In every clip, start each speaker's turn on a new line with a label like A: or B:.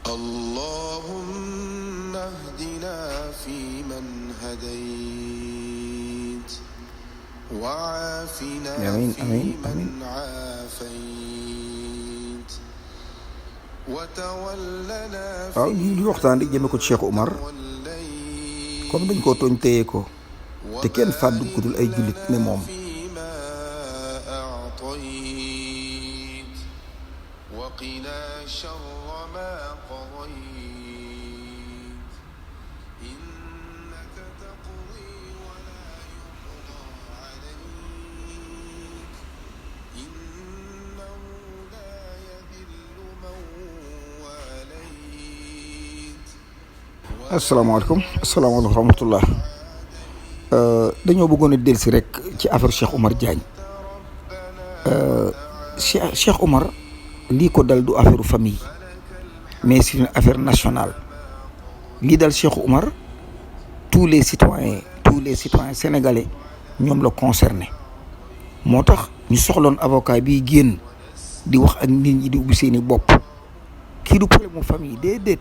A: اللهم اهدنا فيمن هديت وعافنا فيمن عافيت وتولنا
B: waaw ñu waxtaan di jëme ko Cheikh Oumar comme dañ koo tooñ téye ko te kenn fàddu ko dul ay jullit ne moom
A: وقنا شر ما قضيت إنك تقضي ولا يقضى عليك إنه لا يذل من واليت
B: asalaamaaleykum wa rahmatullah dañoo bëggoon a dellusi rek ci affaire Cheikh Oumar Diagne Cheikh Oumar lii ko dal du affaire famille mais c'est une affaire nationale lii dal Cheikh Oumar tous les citoyens sénégalais ñoom la concerné moo tax ñu soxloon avocat bi génn di wax ak nit ñi di ubbi seeni bopp kii du problème mu famille déedéet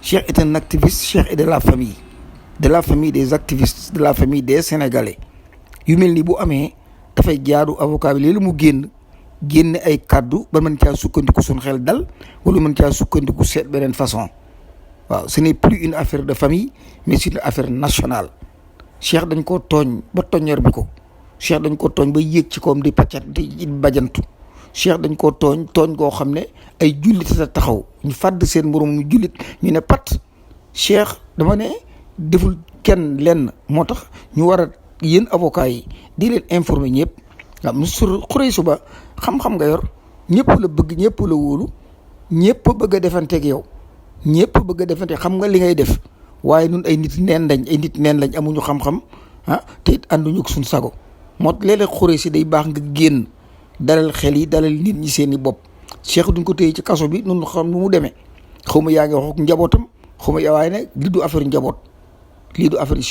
B: Cheikh est un activiste, Cheikh est de la famille des activistes, de la famille des Sénégalais yu mel ni bu amee dafay jaadu avocat bi léegi mu génne ay kàddu ba mën caa sukkandiku suñ xel dal wala mën caa sukkandiku seet beneen façon waaw ce n'est plus une affaire de famille mais c'est une affaire nationale Cheikh dañ koo tooñ ba toññeer bi ko Cheikh dañ koo tooñ ba yéeg ci koom di paccat di bajantu Cheikh dañ koo tooñ goo xam ne ay jullit a taxaw ñu fàdd seen moroom mu jullit ñu ne pat Cheikh dama ne deful kenn lenn moo tax ñu war a yéen avocat yi di leen informer ñëpp waaw monsieur Khoureychi Ba xam-xam nga yor ñëpp la bëgg ñëpp la wóolu ñëpp bëgg a defanteeg yow ñëpp bëgg a defante xam nga li ngay def waaye nun ay nit neen lañ amuñu xam-xam te it ànduñu suñ sago moo léeg-léeg Khoureychi day baax nga génn dalal xel yi dalal nit ñi seen i bopp Cheikh duñ ko téye ci kaso bi nun xam nu mu demee xaw ma yaa ngi wax ak njabootam xaw ma waaye ne lii du affaire njaboot lii du affaire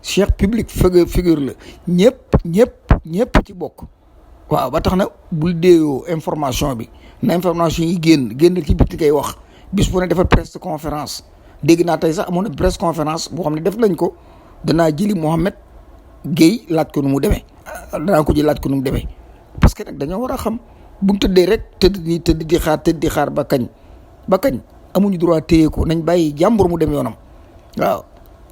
B: Cheikh public figure la ñëpp ci bokk waaw ba tax na bul déeyoo information bi na information yi génn ci bitti kay wax bis bu ne defal presse conférence dégg naa tey sax amoon na presse conférence boo xam ne def lañ ko danaa jëli Mohamed Gueye laaj ko nu mu demee parce que nag dañoo war a xam bu ñu tëddee rek tëdd di xaar ba kañ amuñu droit téye ko nañ bàyyi jàmbur mu dem yoonam waaw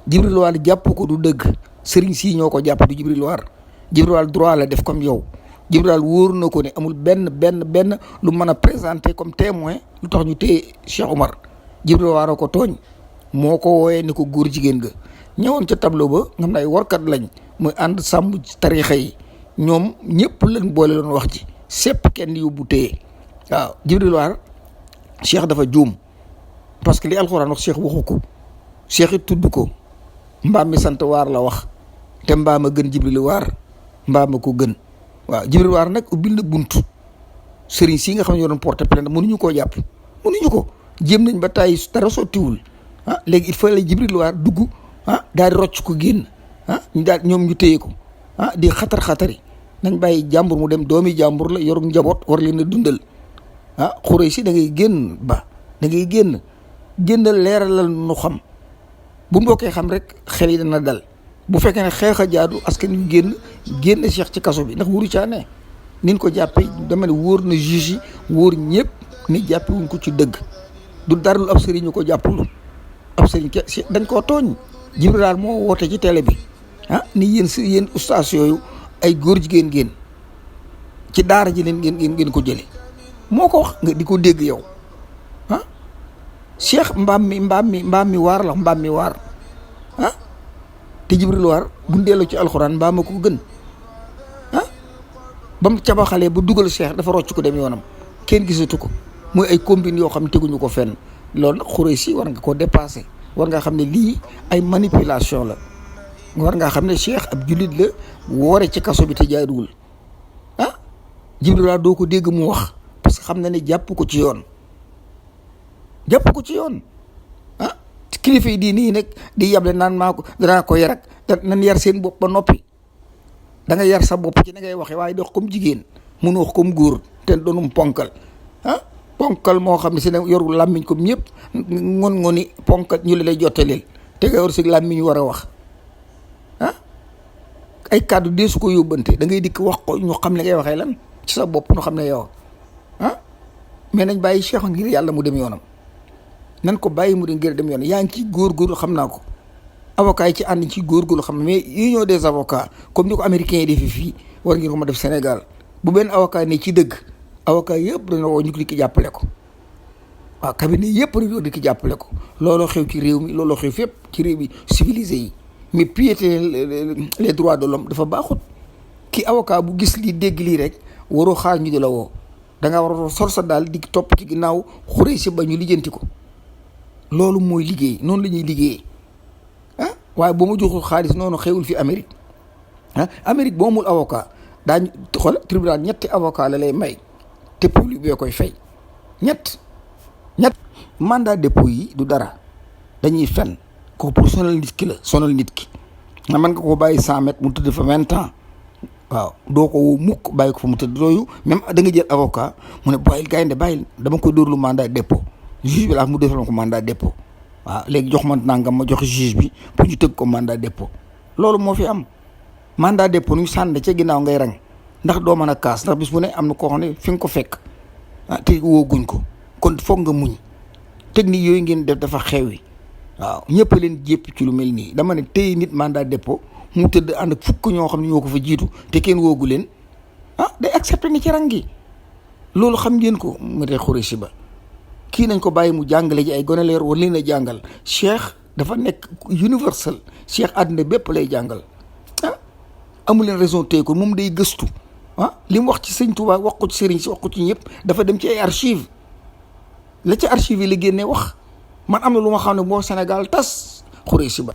B: Djibril War jàpp ko du dëgg sëriñ si ñoo ko jàpp du Djibril War droit la def comme yow Djibril wóor na ko ne amul benn lu mën a présenter comme témoin lu tax ñu téye Cheikh Oumar Djibril War ko tooñ moo ko wooyee ni ko góor jigéen ga ñëwoon ca tableau ba nga xam ne ay warkat lañ muy ànd sàmm tarixa yi ñoom ñëpp lañ boole loon wax ci sépp kenn yóbbu téye waaw Djibril War Cheikh dafa juum parce que li alxuraan wax Cheikh waxu ko Cheikh it tudd ko mbaam mi sant Waar la wax te mbaam a gën Djibril War mbaam a ko gën waaw Djibril War nag ubbil na buntu sëriñ si nga xam ne ñoo doon porté plainte mënuñu koo jàpp mënuñu ko jéem nañ ba tàyyi dara sottiwul léegi il faut la Djibril War dugg daal di rocc ko génn ñu daal ñoom ñu téye ko di xatari nañ bàyyi jàmbur mu dem doomi jàmbur la yor njaboot war leen a dundal Khoureychi da ngay génn génnal leeralal nu xam bu mbokkee xam rek xel yi dana dal bu fekkee ne xeex a jaadu askan ñu génn Cheikh ci kaso bi ndax wuru caa ne nin ko jàppee dama ne wóor na juge yi wóor ñëpp ni jàppe wuñ ko ci dëgg du darul ab sëriñ ñu ko jàppulu ab sëriñ dañ koo tooñ Djibril moo woote ci télé bi ni yéen ustaas yooyu ay góor jigéen ngeen ci daara ji leen ngeen ko jële moo ko wax nga di ko dégg yow Cheikh mbaam mi waar te Djibril War bu delloo ci alxuraan mbaam a ko gën ba mu cabaxalee ba dugal Cheikh dafa rocc ko dem yoonam kenn gisatu ko mooy ay combine yoo xam ne teguñu ko fenn loolu nag Khoureychi war nga koo dépassé war nga xam ne lii ay manipulation la war ngaa xam ne Cheikh ab jullit la woore ci kaso bi te jaaduwul Djibril War doo ko dégg mu wax parce que xam na ne jàpp ko ci yoon kilifa yi diine yi nag di yable naan danaa ko yar ak nan yar seen bopp ba noppi da nga yar sa bopp ci na ngay waxe waaye dox comme jigéen mënu wax comme góor te doonum ponkal ponkal moo xam ne si ne yorul làmmiñ ko ñëpp ngoni ponkal ñu lay jottaleel te nga yor si làmmiñ war a wax ah ay kàddu dee su ko yóbbante da ngay dikk wax ko ñu xam ne ngay waxee lan ci sa bopp ñu xam ne yow ah mais nañ bàyyi Cheikh ngir yàlla mu dem yoonam nan ko bàyyi mu dem ngir dem yoonam yaa ngi ciy góorgóorlu xam naa ko avocat yi ci ànd ci góorgóorlu xam ne mais union des avocats comme ni ko américains yi defee fii war ngeen ko ma def Sénégal bu benn avocat ne ci dëgg avocat yëpp dañoo woo ñu ko di ki jàppale ko waaw cabinet yëpp dañoo di ki jàppale ko looloo xew ci réew mi looloo xew fépp ci réew mi civilisé yi mais piété les droits de l'homme dafa baaxut ki avocat bu gis lii dégg lii rek waroo xaar ñu di la woo da nga war a sol sa daal di topp ci ginnaaw xuree si ba ñu lijjanti ko loolu mooy liggéey noonu la ñuy liggéeyee ah waaye boo ma joxul xaalis noonu xewul fi Amérique ah Amérique boo amul avocat daañu xool tribunal ñetti avocat la lay may te public bee koy fay ñett mandat dépôt yi du dara dañuy fen ko pour sonal nit ki la sonal nit ki nga mën nga ko bàyyi 100 mètres mu tëdd fa 20 ans waaw doo ko woo mukk bàyyi ko fa mu tëdd yooyu même da nga jël avocat mu ne bàyyil gaynde bàyyil dama koy dóorlu mandat dépôt juge bi laa mu defal ko mandat dépôt waaw léegi jox ma nangam ma joxe juge bi pour ñu tëgg ko mandat dépôt loolu moo fi am mandat dépôt ñu sànni ca ginnaaw ngay rang ndax doo mën a kaas ndax bis bu ne am na koo xam ne fi nga ko fekk ah te wooguñ ko kon foog nga muñ technique yooyu ngeen def dafa xewi waaw ñëpp leen jépp ci lu mel nii dama ne tey nit mandat dépôt mu tëdd ànd ak fukk ñoo xam ne ñoo ko fa jiitu te kenn woogu leen ah day accepté ni ci rang gi loolu xam ngeen ko mu dee Khoureyssi Ba kii nañ ko bàyyi mu jàngale ji ay gone leer war leen a jàngal Cheikh dafa nekk universel Cheikh àddina bépp lay jàngal ah amu leen raison tey ko moom day gëstu ah li mu wax ci sëñ Touba wax ko ci sëriñ si wax ko ci ñëpp dafa dem ci ay archive la ci archive yi la génnee wax man am na lu ma xam ne moo Sénégal tas Khoureyssi Ba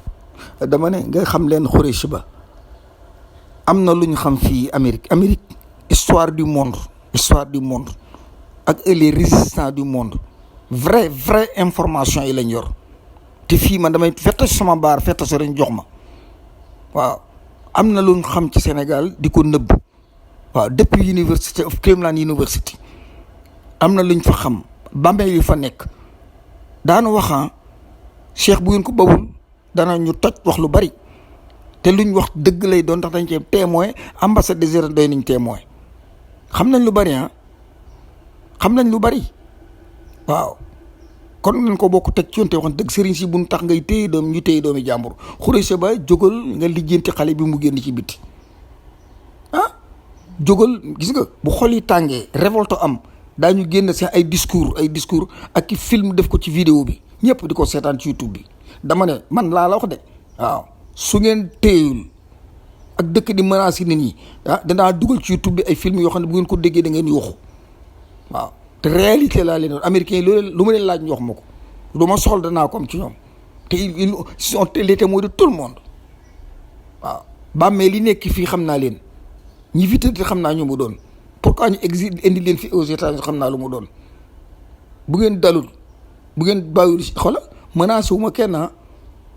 B: dama ne nga xam leen Khoureyssi Ba am na lu ñu xam fii Amérique histoire du monde ak les résistants du monde vrai information yi lañ yor te fii man damay fetta sama baar fetta so dañ jox ma waaw am na lu ñu xam ci Sénégal di ko nëbb waaw depuis University of Cleveland University am na lu ñu fa xam bambeel yu fa nekk daana waxaan Cheikh bu ngeen ko bawul dana ñu toj wax lu bari te luñ wax dëgg lay doon ndax dañ cee témoin ambassade des États doy nañ témoin xam nañ lu bari xam nañ lu bari waaw kon nañ ko bokk teg ci yoon te wax dëgg sëriñ si buñ tax ngay téye doom ñu téye doomi jàmbur Khoureyssi Ba jógal nga lijjanti xale bi mu génn ci biti ah jógal gis nga bu xol yi tàngee révolte am daañu génn seen ay discours ak i film def ko ci vidéo bi ñëpp di ko seetaan ci YouTube bi dama ne man laa la wax de waaw su ngeen téyul ak dëkk di menacer nit ñi ah danaa dugal ci YouTube bi ay film yoo xam ne bu ngeen ko déggee da ngeen yuuxu waaw te réalité laa leen américains yi lu ma leen laaj ñu wax ma ko lu ma soxla danaa ko am ci ñoom te ils sont les témoins de tout le monde waaw bàmmee li nekk fii xam naa leen ñi fi tëdd xam naa ñu mu doon pourquoi ñu indi leen fi aux États-Unis xam naa lu mu doon bu ngeen dalul bu ngeen bàyyul xola menacé wu ma kenn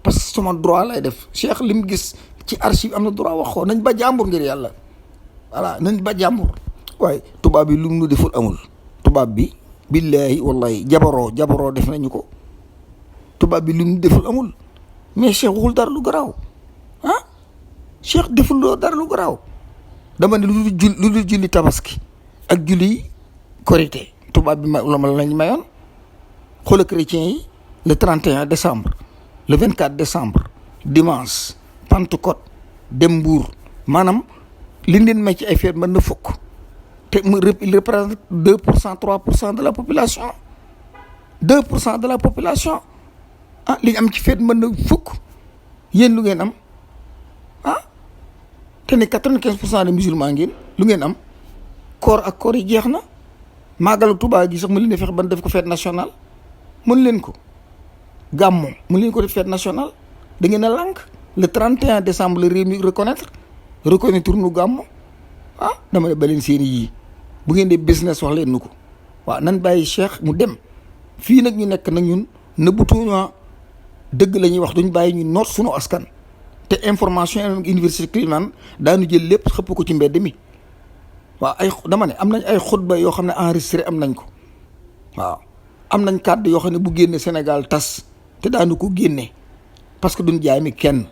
B: parce que sama droit lay def Cheikh li mu gis ci archive am na droit wax ko nañ ba jàmbur ngir yàlla voilà nañ ba jàmbur waaye tubaab bi lu mu nu deful amul tubaab bi billahi wallahi jabaroo def nañu ko tubaab bi lu mu deful amul mais Cheikh waxul dara lu garaaw ah Cheikh deful loo dara lu garaaw dama ne lu dul julli tabaski ak julli korité tubaab bi ma lañ mayoon xoola chrétiens yi le 31 décembre le 24 décembre dimanche Pentecôte dem Mbuur maanaam li leen may ci ay feet mën na fukk te il représente 2% 3% de la population 2% de la population ah li ñu am ci feet mën na fukk yéen lu ngeen am ah te ne 95% de musulmans ngeen lu ngeen am koor ak koor yi jeex na màggalu Tuubaa gi sax mu leen di fexe ban def ko fête nationale mën leen ko gàmmu mën leen ko def fête nationale da ngeen a lànk le 31 décembre le réew mi reconnaître nu gàmmu ah dama ne ba leen seen yii bu ngeen di business wax leen nu ko waaw nan bàyyi Cheikh mu dem fii nag ñu nekk nag ñun nëbbutuñu dëgg la ñuy wax duñ bàyyi ñu noot sunu askan te information université Cleveland daanu jël lépp xëpp ko ci mbedd mi waaw dama ne am nañ ay xutba yoo xam ne enregistré am nañ ko waaw am nañ kàddu yoo xam ne bu génne Sénégal tas te daanu ko génne parce que duñ jaay mi kenn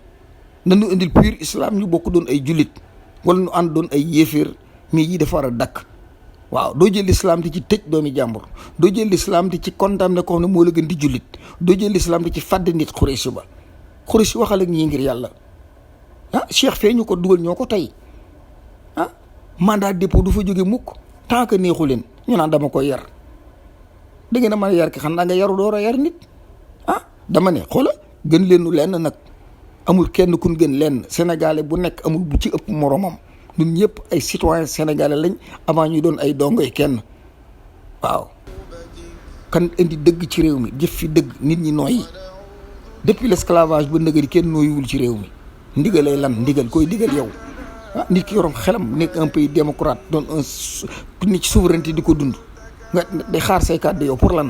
B: nañu indil pur islam ñu bokk doon ay jullit wala ñu ànd doon ay yéeféer mais yii dafa war a dakk waaw doo jël lislaam di ci tëj doomi jàmbur doo jël lislaam di ci condamné ko xam ne moo la gën di jullit doo jël lislaam di ci fàdd nit Xuraysi ba Xuraysi waxal ak ñii ngir yàlla Cheikh fee ñu ko dugal ñoo ko tey mandat dépôt du fa jóge mukk tant que neexu leen ñu naan dama koy yar da ngeen a mën a yar ki xam naa nga yaru door a yar nit dama ne xoola gën leenu lenn nag amul kenn kun gën lenn sénégalais bu nekk amul bu ci ëpp moromam ñun ñëpp ay citoyen sénégalais lañ avant ñuy doon ay dongoy kenn waaw kan indi dëgg ci réew mi jëf fi dëgg nit ñi nooyi depuis l'esclavage ba nëgëri kenn nooyiwul ci réew mi ndigalay lan ndigal koy digal yow nit ki yoroon xelam nekk un pays démocrate doon nit ci souveraineté di ko dund nga day xaar say kàddu yow pour lan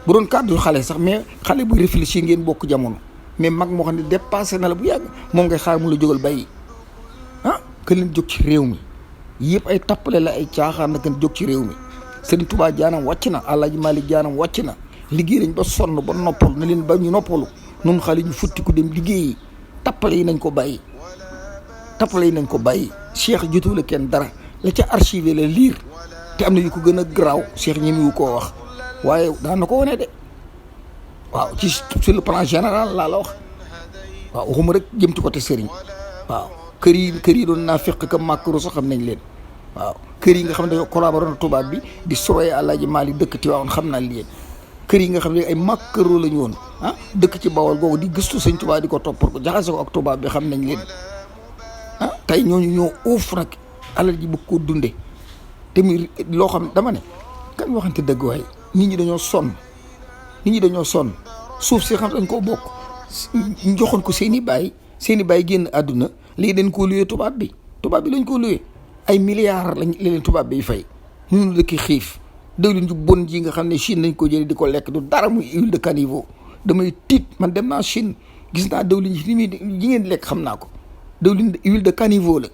B: bu doon kàddu yu xale sax mais xale buy réfléchir ngeen bokk jamono mais mag moo xam ne dépassé na la bu yàgg moom ngay xaar mu la jógal bàyyi que leen jóg ci réew mi yëpp ay tappale la ay caaxaan na kan jóg ci réew mi Sëriñ Tuubaa jaanam wàcc na Alaaji Maalik jaanam wàcc na liggéey nañ ba sonn ba noppal na leen ba ñu noppalu noonu xale ñu futti ku dem liggéeyi tappale yi nañ ko bàyyi Cheikh jotu la kenn dara la ca archivé la liir te am na yu ko gën a garaaw Cheikh ñemewu koo wax waaye daan na ko wane de waaw ci sur le plan général laa la wax waaw waxuma rek jëm ci côté sëriñ waaw kër yi doon naa fekk ka màkkaru sax xam nañ leen waaw kër yi nga xam ne dañoo collaboré na tubaab bi di surveiller Alaaji Maalik dëkk Tiwaawan xam naa leen kër yi nga xam ne ay màkkaru la ñu woon dëkk ci Bawol googu di gëstu Sëñ Tuubaa di ko topp ko jaxase ko ak tubaab bi xam nañ leen tey ñooñu ñoo uuf nag alal ji bëgg koo dunde te muy loo xam dama ne kan waxante dëgg waaye nit ñi dañoo sonn suuf si xam dañ koo bokk joxoon ko seen i baay génn àdduna léegi dañ koo luwee tubaab bi lañ koo luwee ay milliards lañ leen tubaab bi fay ñun dëkk xiif diwlin ju bon ji nga xam ne Chine lañ ko jëlee di ko lekk du dara muy huile de caniveau damay tiit man dem naa Chine gis naa diwlin ji ni muy ji ngeen lekk xam naa ko diwlin huile de caniveau la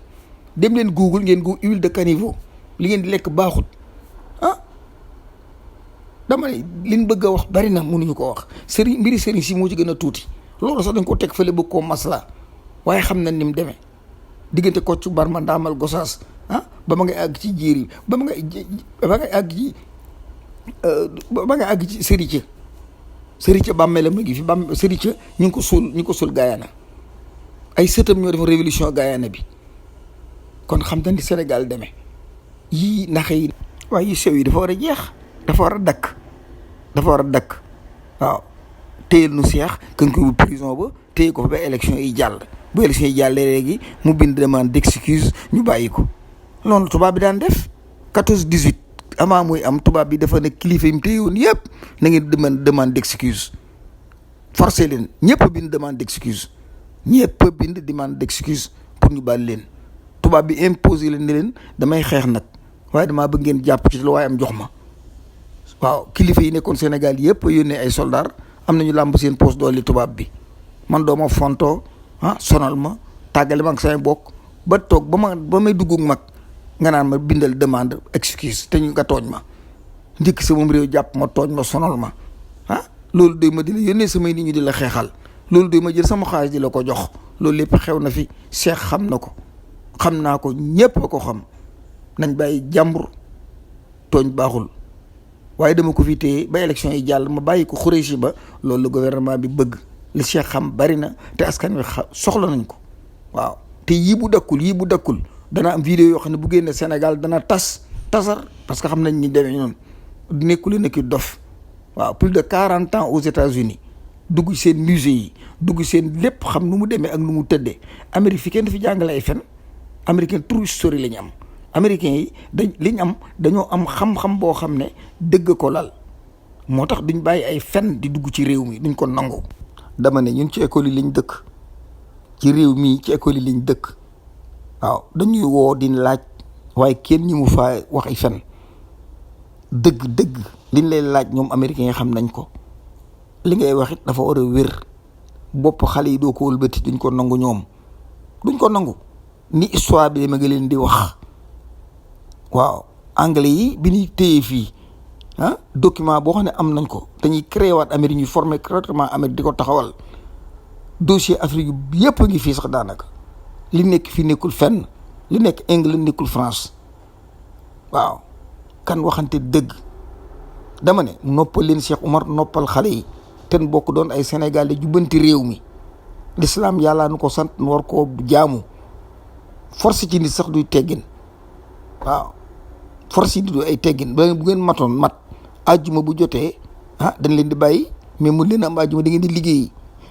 B: dem leen Google ngeen go huile de caniveau li ngeen di lekk baaxut dama ne liñ bëgg a wax bari na mënuñu ko wax mbiri sëriñ si moo ci gën a tuuti loolu sax dañ ko teg fële bëgg koo masla waaye xam nañ ni mu demee diggante Kocc Barma Ndaamal Gosaas ba ma ngay àgg ci jéer yi ba ma ngay àgg ci Sërica bàmmeelam ma ngi fi Sërica ñu ngi ko suul Guyana ay sëtam ñoo def révolution Guyana bi kon xam na ni Sénégal demee yii naxe yi waaye yi sew yi dafa war a jeex dafa war a dakk waaw téyel nu Cheikh kan ko bu prison ba téye ko fa ba élection yi jàll bu élection yi jàllee léegi mu bind demande d'excuse ñu bàyyi ko loolu tubaab bi daan def 14-18 avant muy am tubaab bi dafa ne kilifa yi mu téyewoon yëpp na ngeen demande d'excuse forcé leen ñëpp a bind demande d'excuse pour ñu baal leen tubaab bi imposé leen ne leen damay xeex nag waaye damaa bëgg ngeen jàpp ci lu waaye am jox ma waaw kilifa yi nekkoon Sénégal yëpp a yónnee ay soldats am nañu làmb seen poste doole tubaab bi man dooma fontoo sonal ma tàggale ma ak say bokk ba toog ba may dugg mag nga naan ma bindal demande excuse te ñu nga tooñ ma ndikk sa moom réew jàpp ma tooñ ma sonal ma loolu doy ma di la yónnee samay nit ñu di la xeexal loolu doy ma jël sama xaalis di la ko jox loolu lépp xew na fi Cheikh xam na ko xam naa ko ñépp a ko xam nañ bàyyi jàmbur tooñ baaxul waaye dama ko fi téye ba élection yi jàll ma bàyyi ko Xuraysi ba loolu la gouvernement bi bëgg li Cheikh xam bari na te askan wi soxla nañ ko waaw te yii bu dakkul dana am vidéo yoo xam ne bu génne Sénégal dana tasar parce que xam nañ ni demee noonu nekkul nekki dof waaw plus de 40 ans aux États-Unis dugg seen musée yi dugg seen lépp xam nu mu demee ak nu mu tëddee Amérique fi kenn dafi jàngale ay fen américain true story la ñu am américains yi dañoo am xam-xam boo xam ne dëgg ko lal moo tax duñ bàyyi ay fen di dugg ci réew mi duñ ko nangu. dama ne ñun ci école yi lañ dëkk ci réew mii ci école yi lañ dëkk waaw dañuy woo di laaj waaye kenn ñi mu faa wax ay fen dëgg liñ lay laaj ñoom américains yi xam nañ ko li ngay wax it dafa war a wér bopp xale yi doo ko wëlbati duñ ko nangu ñoom duñ ko nangu ni histoire bi dama nga leen di wax waaw anglais yi bi ñuy téye fii document boo xam ne am nañ ko dañuy créé waat Amérique ñu formé correctement Amérique di ko taxawal dossier Afrique bi yëpp a ngi fii sax daanaka li nekk fii nekkul fenn li nekk England nekkul France waaw kan waxante dëgg dama ne noppal leen Cheikh Oumar noppal xale yi ten bokk doon ay Sénégalais jubbanti réew mi l'islam yàllaa nu ko sant nu war koo jaamu force ci nit sax duy teggin waaw force yi du ay teggin ba bu ngeen matoon mat àjjuma bu jotee dañ leen di bàyyi mais mun leen am àjjuma da ngeen di liggéey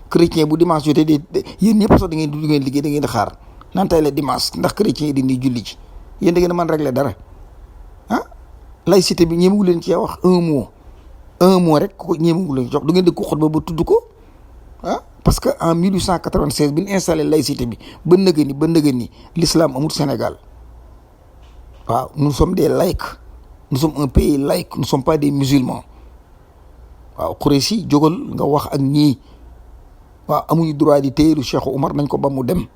B: chrétien bu dimanche jotee yéen ñëpp sax da ngeen du ngeen liggéey da ngeen di xaar naan tey la dimanche ndax chrétien yi di julli ci yéen da ngeen mën régler dara laïcité bi ñemewu leen cee wax un mot rek ko ñemewu leen jox du ngeen di ko xutba ba tudd ko parce que en 1896 bi ñu installé laïcité bi ba nëgë ni l'islam amul Sénégal waaw nous sommes des laïcs nous sommes un pays laïque nous sommes pas des musulmans waaw Khoureyssi jógal nga wax ak ñii waaw amuñu droit di téyeru Cheikh Oumar nañ ko ba mu dem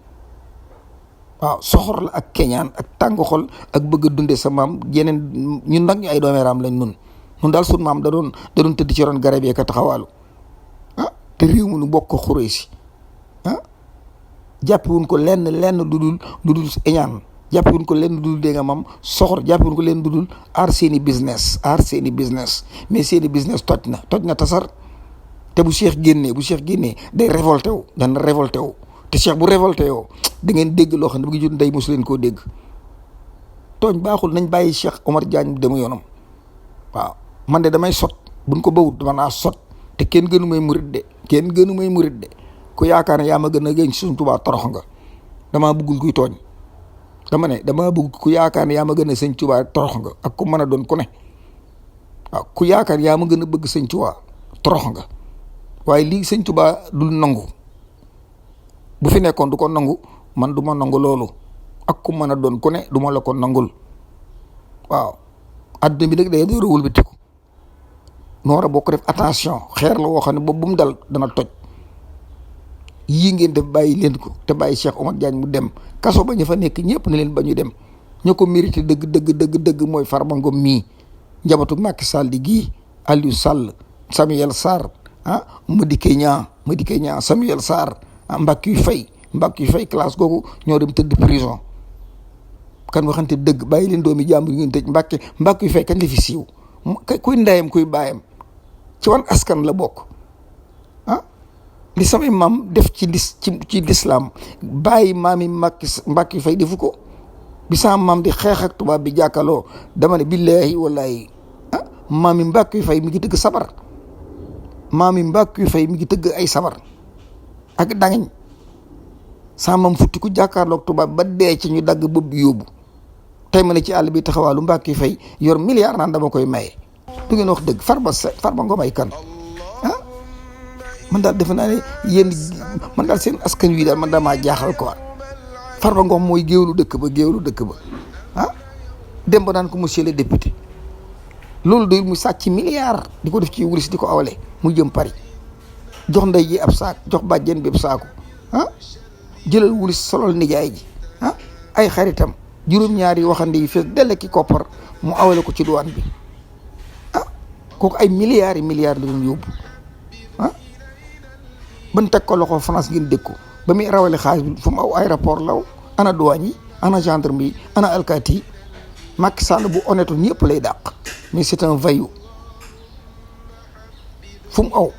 B: waaw soxor la ak keñaan ak tàng xol ak bëgg a dunde sa maam yeneen ñun nag ñu ay doomeeraam lañ nun daal sun maam da doon tëdd ci ron garab yi ka taxawaalu te réew mi nu bokk ko Khoureyssi jàppewuñ ko lenn lu dul eñaan jàppewuñ ko lenn lu dul dégg nga maam soxor jàppewuñ ko lenn lu dul aar seeni business mais seeni business toj na tasar te bu Cheikh génnee day révolté wu dana révolté wu te Cheikh bu révolté woo da ngeen dégg loo xam ne bu ngi jot ndey mosu leen koo dégg tooñ baaxul nañ bàyyi Cheikh Oumar Diagne dama yoonam waaw man de damay sot buñ ko bawut dama naa sot te kenn gënu may murit de ku yaakaar ne yaa ma gën a gën Sëñ Tuubaa torox nga damaa bëggul kuy tooñ damaa bëgg ku yaakaar ne yaa ma gën a Sëñ Tuubaa torox nga ak ku mën a doon ku ne waaw ku yaakaar yaa ma gën a bëgg Sëñ Tuubaa torox nga waaye lii Sëñ Tuubaa dul nangu bu fi nekkoon du ko nangu man du ma nangu loolu ak ku mën a doon ku ne du ma la ko nangul waaw adduna bi nag day door a wëlbatiku noora boo ko def attention xeer la woo xam ne boobu bu mu dal dana toj yii ngeen def bàyyi leen ko te bàyyi Cheikh Oumar Diagne mu dem kaso ba ñu fa nekk ñëpp ne leen ba ñu dem ñu ko mérité dëgg mooy Farba Ngom mii njabootu Macky Sall di gii Aliou Sall Samuel Sarr Madické Niang Samuel Sarr Mbackiyou Faye classe googu ñoo dem tëdd prison kan waxante dëgg bàyyi leen doomi jàmbur ngeen tëj Mbackiyou Faye kañ la fi siiw kuy ndayam kuy baayam ci wan askan la bokk li samay maam def ci lislaam bàyyi maami Mbackiyou Faye defu ko bi sama maam di xeex ak tubaab bi jàkkaloo dama ne billaahi wallaahi maami Mbackiyou Faye mi ngi tëgg sabar maami Mbackiyou Faye mi ngi tëgg ay sabar ak dangañ sama maam futti ku jàkkaarloog tubaab ba dee ci ñu dagg bëb bi yóbbu tey ma ne ci àll bi taxawaalu Mbackiyou Faye yor milliard naan dama koy maye du ngeen wax dëgg Farba Ngom ay kan man daal defe naa ne yéen man daal seen askan wi daal man damaa jaaxal quoi Farba Ngom mooy géewlu dëkk ba dem ba naan ko monsieur le député loolu doyul mu sàcc milliard di ko def ci wulis di ko awale mu jëm Paris jox ndey ji ab saak jox bàjjen bi ab saaku jëlal wulis solol nijaay ji ay xaritam juróom-ñaari waxande yi fees dell ki koppar mu awale ko ci douane bi kooku ay milliards la doon yóbbu ban teg ko loxo France ngeen dégg ko ba muy rawale xaalis bi fu mu aw aéroport law ana douane yi ana gendarme yi ana alkaati yi Macky Sall bu honnête ñëpp lay dàq mais c'est un voyou fu mu aw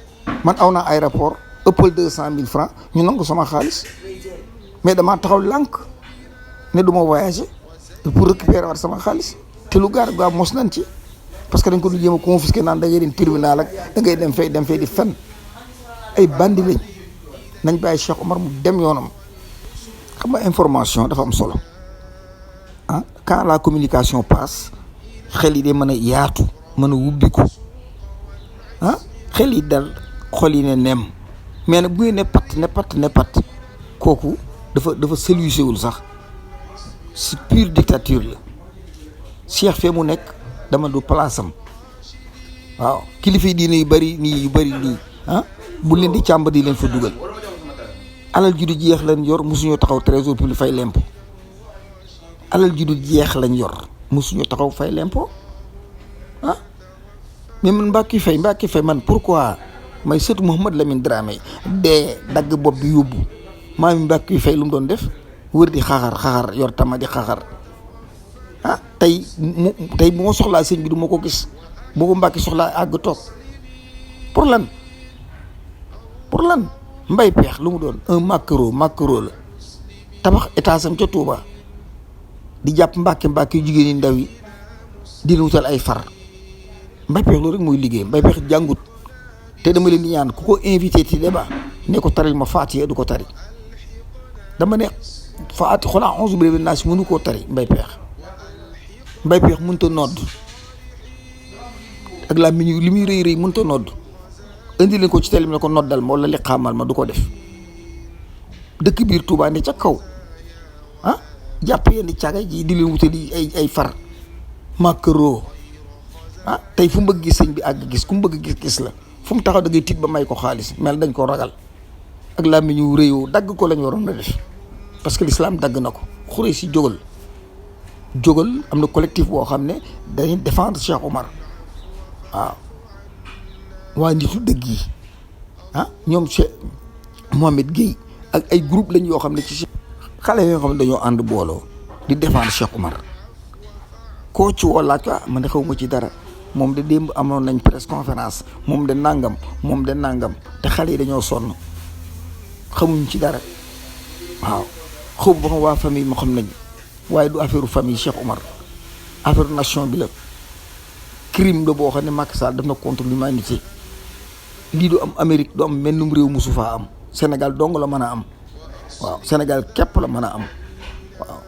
B: man aw naa aéroport ëppal 200 000 francs ñu nangu sama xaalis mais damaa taxaw lànk ne du ma voyager pour récupérer waat sama xaalis te lu gaar gaa mos nañ ci parce que dañ ko du jéem a confisquer naan da ngay dem tribunal ak da ngay dem fay di fen ay bandi lañ nañ bàyyi Cheikh Oumar mu dem yoonam xam nga information dafa am solo quand la communication passe xel yi day mën a yaatu mën a wubbiku xel yi dal xol yi ne nem mais nag bu ngeen ne pat kooku dafa cellucé wul sax c'est pure dictature la Cheikh fee mu nekk dama du place am waaw kilifa yi diine yu bëri nii bu leen di càmbar di leen fa dugal alal ju du jeex lañ yor mosuñoo taxaw trésor public fay lempo alal ju du jeex lañ yor mosuñoo taxaw fay lempo mais man Mbacke Faye man pourquoi may sëtu Mouhamad Lamine Dramé dee dagg bopp bi yóbbu maami Mbacke Faye lu mu doon def wër di xaxar yor tama di xaxar tey bu ma soxlaa sëñ bi du ma ko gis boo ko Mbacke soxlaa àgg toog pour lan mbay peex lu mu doon un macro la tabax état sam ca Touba di jàpp Mbacke yu jigéen ñi ndaw yi di leen wutal ay far mbay peex loolu rek mooy liggéey mbay peex jàngut te dama leen di ñaan ku ko invité ci débat ne ko taril ma Faatiha du ko tari dama ne Faatiha xoolaa 11 bi naas mënu koo tari mbay peex mënut a nodd ak la mi li muy rëy mënut a nodd indi leen ko ci télé bi ne ko noddal ma wala li xaamal ma du ko def dëkk biir Touba ne ca kaw jàpp yenn caga ji di leen wutali ay far macro tey fu mu bëgg gis sëñ bi àgg gis ku mu bëgg gis la fu mu taxaw da ngay tiit ba may ko xaalis mel dañ ko ragal ak laa mi ñu réyoo dagg ko lañ waroon a def parce que l'islam dagg na ko xuree si jógal am na collectif boo xam ne dañuy défendre Cheikh Omar waaw waa nitu dëgg yi ñoom Cheikh Mohamed Gueye ak ay groupe lañ yoo xam ne ci xale yoo xam ne dañoo ànd booloo di défendre Cheikh Omar koo ci woo laaj ko man de xaw ma ci dara moom de démb amoon nañ presse conférence moom de nangam te xale yi dañoo sonn xamuñ ci dara waaw xaw ba xam waa famille moo xam nañ waaye du affaire famille Cheikh Omar affaire nation bi la crime la boo xam ne Macky Sall def na contre l'humanité lii du am Amérique du am mennum réew musu faa am Sénégal dong la mën a am waaw Sénégal képp la mën a am waaw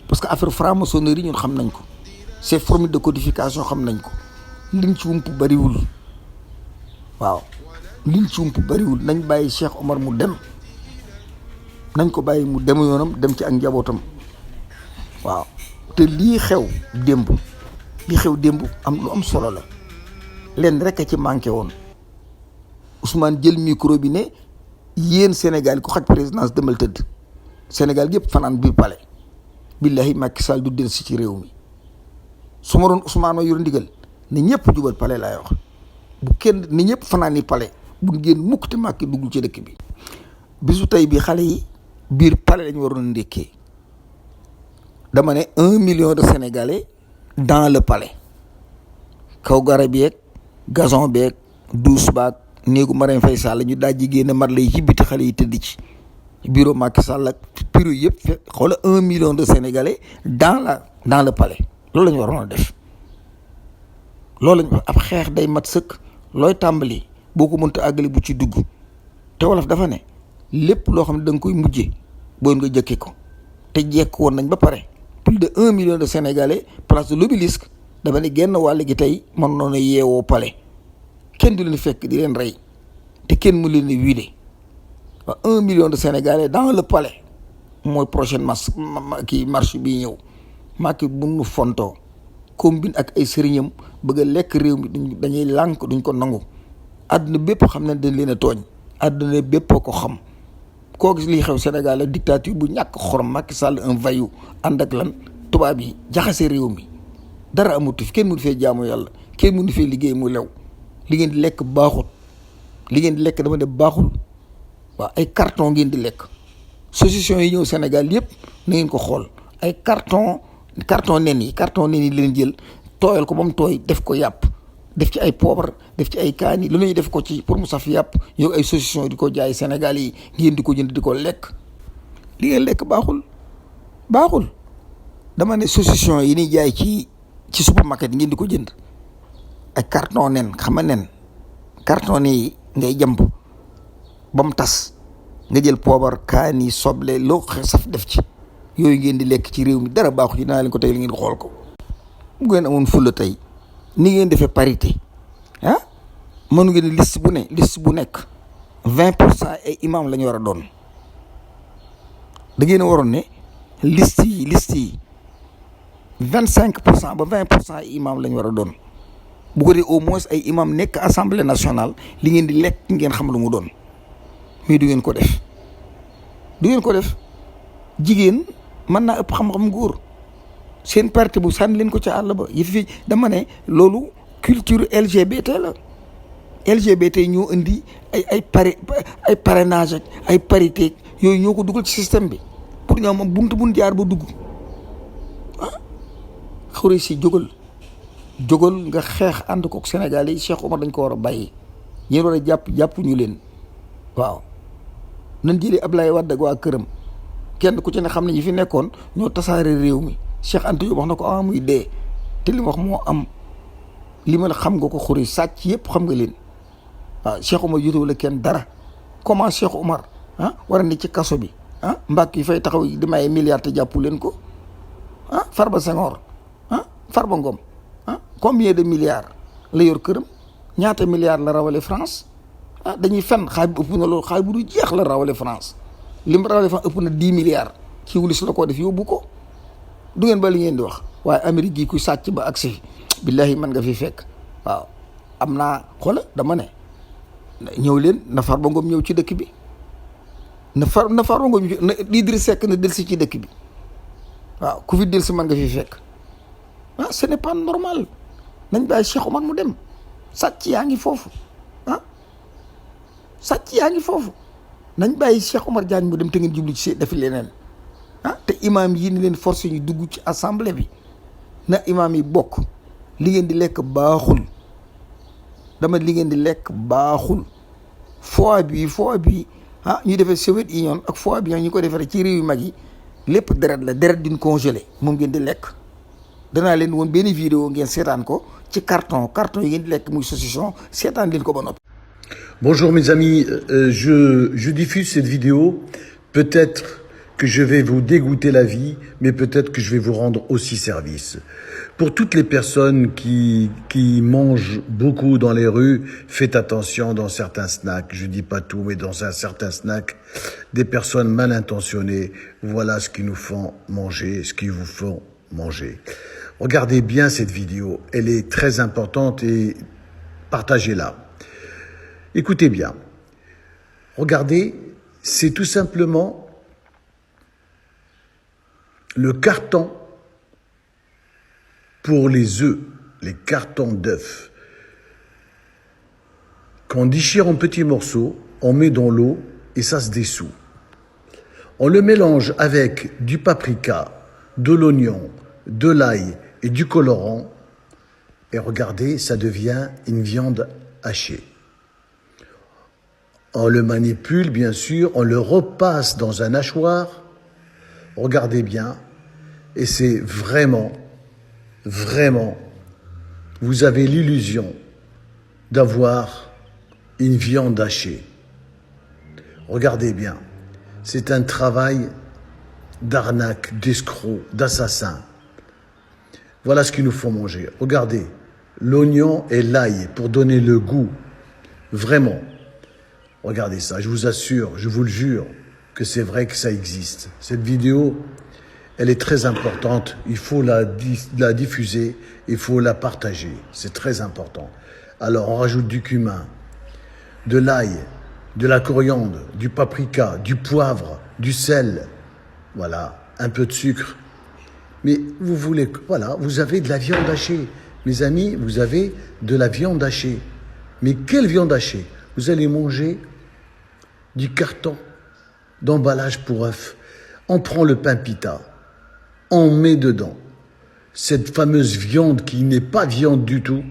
B: parce que affaire franc-maçonnerie ñun xam nañ ko ces formes de codification xam nañ ko liñ ci wump bariwul nañ bàyyi Cheikh Omar mu dem nañ ko bàyyi mu dem yoonam dem ci ak njabootam waaw te lii xew démb am lu am solo la leen rek a ci manqué woon Ousmane jël micro bi ne yéen Sénégal ku xaj présidence demal tëdd Sénégal yëpp fanaan biir palais billahi Macky Sall du dellusi ci réew mi su ma doon Ousmane ma yor ndigal ne ñëpp jubal palais laay wax bu kenn ni ñëpp fanaan ni palais bu ngeen mukk te Macky duggul ci dëkk bi bisu tey bi xale yi biir palais lañu waroon ndékkee dama ne 1 million de Sénégalais dans le palais kaw garab yeeg gazon beeg douche baag néegu Marème Faye Sall ñu daaj ji génne mar lay ci biti xale yi tëdd ci bureau Macky Sall ak bureau yëpp xoola 1 million de Sénégalais dans le palais loolu la ñu waroon a def loolu lañ ab xeex day mat sëkk looy tàmbali boo ko mënta àggali bu ci dugg te wolof dafa ne lépp loo xam ne da nga koy mujjee booy nga jëkke ko te jekk woon nañ ba pare plus de 1 million de Sénégalais place de l'Obélisque dafa ne genn wàll gi tey mën noonu yeewoo palais kenn du leen fekk di leen rey te kenn mu leen di wiide waaw 1 million de Sénégalais dans le palais mooy prochaine marche bii ñëw Macky bu nu fontoo combine ak ay sëriñam bëgg a lekk réew mi dañuy lànk duñ ko nangu àdduna bépp xam ne dañ leen a tooñ àdduna bépp ko xam koo gis liy xew Sénégal ak dictature bu ñàkk xorom Macky Sall un voyou ànd ak lan tubaab yi jaxase réew mi dara amatu fi kenn mënu fee jaamu yàlla kenn mënu fee liggéey mu lew li ngeen di lekk baaxut li ngeen di lekk dama ne baaxul waaw ay carton ngeen di lekk solution yi ñëw Sénégal yëpp na ngeen ko xool ay carton nen yi leen jël tooyal ko ba mu tooy def ko yàpp def ci ay poobar def ci ay kaani lu ñuy def ko ci pour mu saf yàpp yow ay solution di ko jaay Sénégal yi ngeen di ko jënd di ko lekk li ngeen lekk baaxul dama ne solution yi ni jaay ci supermarket yi ngeen di ko jënd ay carton nen xam nga nen carton yi ngay jàmb ba mu tas nga jël poobar kaani soble loo saf def ci yooyu ngeen di lekk ci réew mi dara baaxu ci naa leen ko tey li ngeen xool ko bu ngeen amoon fulla tey ni ngeen defee parité mënu ngeen liste bu nekk 20% ay imam la ñu war a doon da ngeen a waroon ne liste yi 25% ba 20% ay imam la ñu war a doon bu ko dee au moins ay imam nekk assemblée nationale li ngeen di lekk ngeen xam lu mu doon mais du ngeen ko def jigéen mën naa ëpp xam-xam góor seen parti bu sànni leen ko ca àll ba yëf fi dama ne loolu culture LGBT la LGBT ñoo indi ay parrainage ak ay parité yooyu ñoo ko dugal ci système bi pour ñoom am buntu jaar ba dugg ah xawri si jógal nga xeex ànd kook Sénégal yi Cheikh Omar dañ ko war a bàyyi ñeen war a jàpp ñu leen waaw nan jëlee Ablaye Wade ak waa këram kenn ku ci ne xam ne ñi fi nekkoon ñoo tasaare réew mi Cheikh Anta Diop wax na ko muy dee te li mu wax moo am li ma la xam nga ko xuri sàcc yëpp xam nga leen waaw Cheikh Omar jotewul ak kenn dara comment Cheikh Omar war a ne ci kaso bi mbàkk yi fay taxaw di maye milliards te jàppu leen ko Farba Senghor Farba Ngom combien de milliards la yor këram ñaata milliards la rawale France dañuy fen xaay bu ëpp na loolu xaay bu du jeex la rawale France lim rawale France ëpp na 10 milliards ci wulis la ko def yóbbu ko du ngeen ba li ngeen di wax waaye Amérique gi kuy sàcc ba agsi billahi man nga fi fekk waaw am naa xoola dama ne ñëw leen na Farba Ngom ñëw ci dëkk bi na Farba Ngom na Idriss Seck na delsi ci dëkk bi waaw ku fi delsi man nga fi fekk ce n'est pas normal nañ bàyyi Cheikh Omar mu dem sàcc yaa ngi foofu sàcc yaa ngi foofu nañ bàyyi Cheikh Omar Diagne mu dem te ngeen jublu ci defi leneen te imam yi ni leen forcé ñu dugg ci assemblée bi na imam yi bokk li ngeen di lekk baaxul dama li ngeen di lekk baaxul foie bi ñu defee Soviet Union ak foie bi ñu ko defaree ci réew yu mag yi lépp deret la deret d'une congelé moom ngeen di lekk danaa leen woon benn vidéo ngeen seetaan ko ci carton yi ngeen di lekk muy saucisson seetaan leen ko ba noppi.
C: Bonjour mes amis, je diffuse cette vidéo. Peut-être que je vais vous dégoûter la vie, mais peut-être que je vais vous rendre aussi service. Pour toutes les personnes qui mangent beaucoup dans les rues, faites attention dans certains snacks. Je dis pas tout, mais dans un certain snack, des personnes mal intentionnées, voilà ce qu'ils nous font manger, ce qu'ils vous font manger. Regardez bien cette vidéo, elle est très importante et partagez-la. Écoutez bien, regardez, c'est tout simplement le carton pour les œufs, les cartons d'œufs, qu'on déchire en petits morceaux, on met dans l'eau et ça se dissout. On le mélange avec du paprika, de l'oignon, de l'ail et du colorant et regardez, ça devient une viande hachée. On le manipule, bien sûr, on le repasse dans un hachoir. Regardez bien. Et c'est vraiment, vous avez l'illusion d'avoir une viande hachée. Regardez bien. C'est un travail d'arnaque, d'escroc, d'assassin. Voilà ce qu'il nous faut manger. Regardez, l'oignon et l'ail pour donner le goût. Vraiment. Regardez ça, je vous assure, je vous le jure, que c'est vrai que ça existe. Cette vidéo, elle est très importante. Il faut la diffuser, il faut la partager. C'est très important. Alors, on rajoute du cumin, de l'ail, de la coriandre, du paprika, du poivre, du sel. Voilà, un peu de sucre. Mais vous voulez, voilà, vous avez de la viande hachée. Mes amis, vous avez de la viande hachée. Mais quelle viande hachée? Vous allez manger du carton d'emballage pour œufs. On prend le pain pita, on met dedans cette fameuse viande qui n'est pas viande du tout.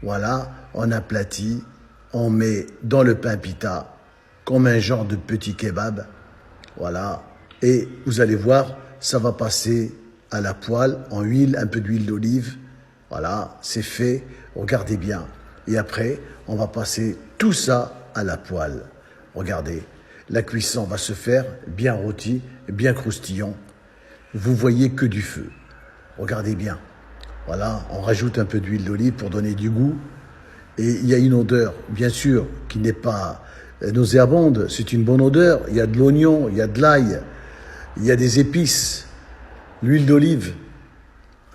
C: Voilà, on aplatit, on met dans le pain pita comme un genre de petit kebab. Voilà, et vous allez voir, ça va passer à la poêle en huile, un peu d'huile d'olive. Voilà, c'est fait, regardez bien. Et après, on va passer tout ça à la poêle. Regardez, la cuisson va se faire bien rôti, bien croustillant. Vous voyez que du feu. Regardez bien. Voilà, on rajoute un peu d'huile d'olive pour donner du goût. Et il y a une odeur, bien sûr, qui n'est pas nauséabonde. C'est une bonne odeur. Il y a de l'oignon, il y a de l'ail, il y a des épices, l'huile d'olive.